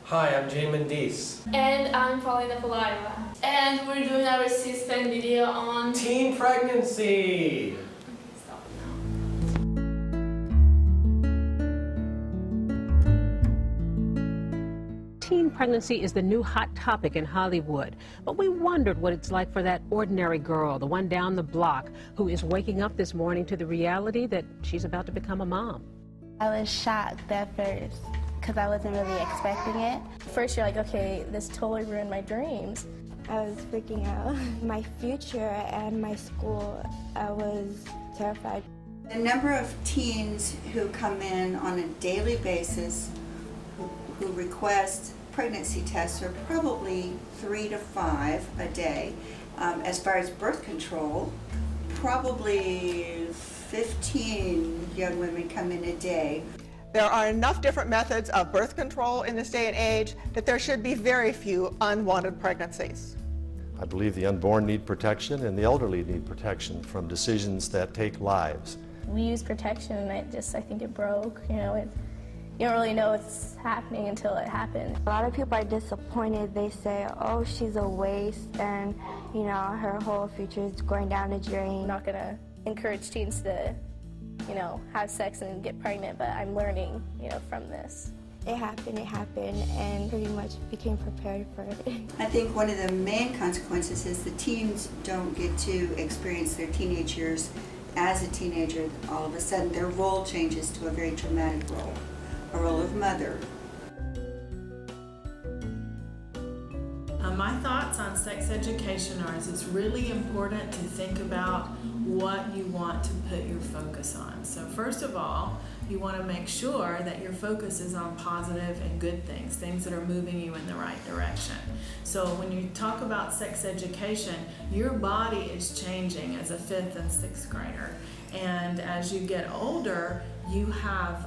Hi, I'm Jamin Deese. And I'm Paulina Falaiva. And we're doing our C-SPAN video on teen pregnancy. Okay, stop now. Teen pregnancy is the new hot topic in Hollywood, but we wondered what it's like for that ordinary girl, the one down the block, who is waking up this morning to the reality that she's about to become a mom. I was shocked at first because I wasn't really expecting it. First you're like, okay, this totally ruined my dreams. I was freaking out. My future and my school, I was terrified. The number of teens who come in on a daily basis who request pregnancy tests are probably 3 to 5 a day. As far as birth control, probably 15 young women come in a day. There are enough different methods of birth control in this day and age that there should be very few unwanted pregnancies. I believe the unborn need protection and the elderly need protection from decisions that take lives. We use protection and I think it broke. You don't really know what's happening until it happens. A lot of people are disappointed. They say, oh, she's a waste and, her whole future is going down the drain. I'm not going to encourage teens to, have sex and get pregnant, but I'm learning, from this. It happened, and pretty much became prepared for it. I think one of the main consequences is the teens don't get to experience their teenage years as a teenager. All of a sudden, their role changes to a very traumatic role, a role of mother. My thoughts on sex education are it's really important to think about what you want to put your focus on. So first of all, you want to make sure that your focus is on positive and good things that are moving you in the right direction. So when you talk about sex education, your body is changing as a 5th and 6th grader. And as you get older, you have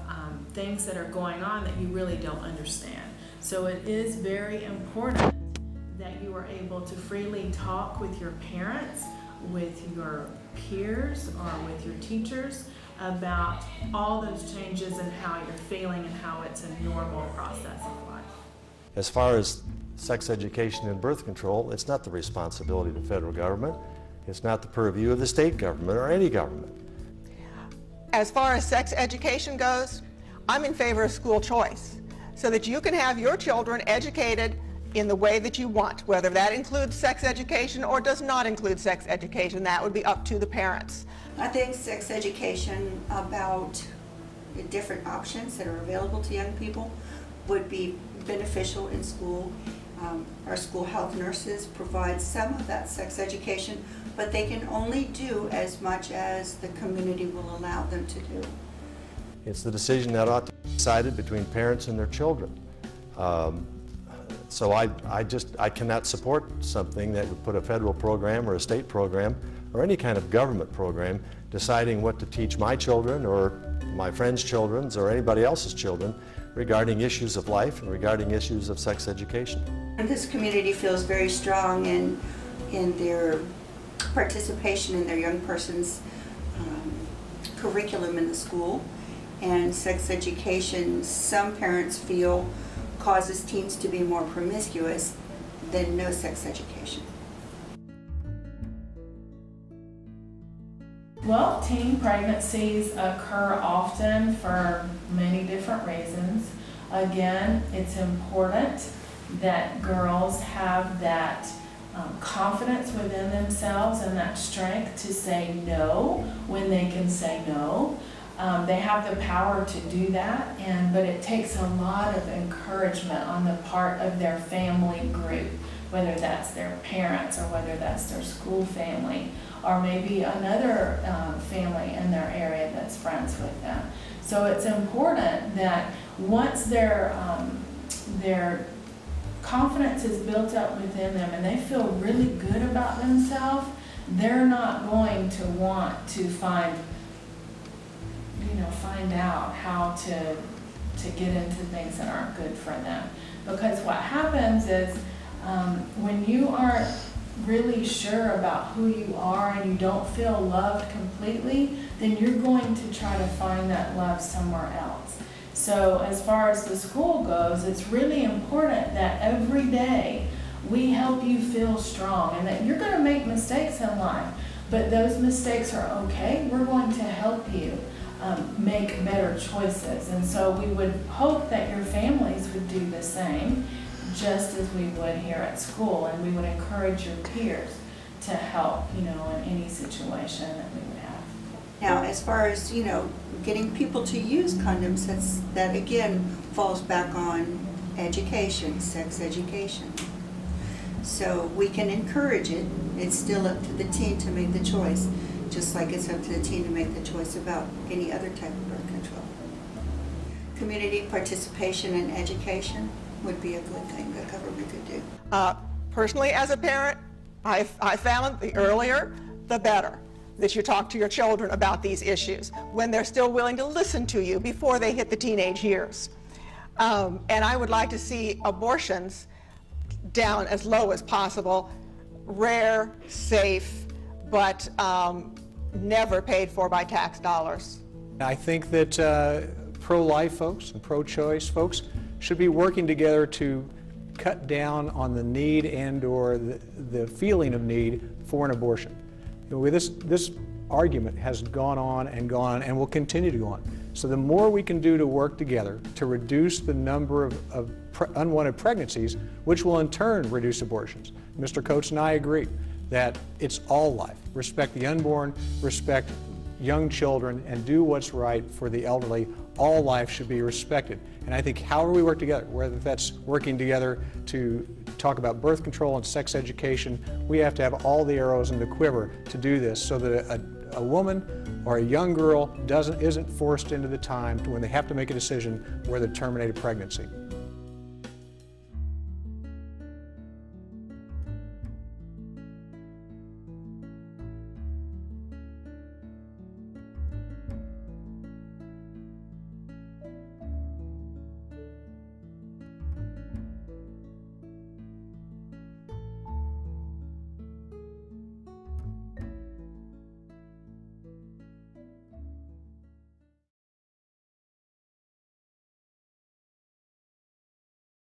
things that are going on that you really don't understand. So it is very important that you are able to freely talk with your parents, with your peers, or with your teachers about all those changes and how you're feeling and how it's a normal process of life. As far as sex education and birth control, it's not the responsibility of the federal government. It's not the purview of the state government or any government. As far as sex education goes, I'm in favor of school choice so that you can have your children educated in the way that you want. Whether that includes sex education or does not include sex education, that would be up to the parents. I think sex education about the different options that are available to young people would be beneficial in school. Our school health nurses provide some of that sex education, but they can only do as much as the community will allow them to do. It's the decision that ought to be decided between parents and their children. So I cannot support something that would put a federal program or a state program or any kind of government program deciding what to teach my children or my friends' children or anybody else's children regarding issues of life and regarding issues of sex education. And this community feels very strong in their participation in their young person's curriculum in the school. And sex education, some parents feel, causes teens to be more promiscuous than no sex education. Well, teen pregnancies occur often for many different reasons. Again, it's important that girls have that confidence within themselves and that strength to say no when they can say no. They have the power to do that, but it takes a lot of encouragement on the part of their family group, whether that's their parents or whether that's their school family, or maybe another family in their area that's friends with them. So it's important that once their confidence is built up within them and they feel really good about themselves, they're not going to want to find out how to get into things that aren't good for them. Because what happens is when you aren't really sure about who you are and you don't feel loved completely, then you're going to try to find that love somewhere else. So as far as the school goes, it's really important that every day we help you feel strong, and that you're going to make mistakes in life, but those mistakes are okay. We're going to help you make better choices. And so we would hope that your families would do the same, just as we would here at school, and we would encourage your peers to help, in any situation that we would have. Now, as far as, getting people to use condoms, that again falls back on education, sex education. So we can encourage it. It's still up to the teen to make the choice, just like it's up to the teen to make the choice about any other type of birth control. Community participation in education would be a good thing the government could do. Personally, as a parent, I found the earlier, the better, that you talk to your children about these issues when they're still willing to listen to you before they hit the teenage years. And I would like to see abortions down as low as possible, rare, safe, but never paid for by tax dollars. I think that pro-life folks and pro-choice folks should be working together to cut down on the need and or the feeling of need for an abortion. This argument has gone on and will continue to go on. So the more we can do to work together to reduce the number of unwanted pregnancies, which will in turn reduce abortions. Mr. Coates and I agree that it's all life. Respect the unborn, respect young children, and do what's right for the elderly. All life should be respected. And I think however we work together, whether that's working together to talk about birth control and sex education, we have to have all the arrows in the quiver to do this so that a woman or a young girl isn't forced into the time to when they have to make a decision whether to terminate a pregnancy.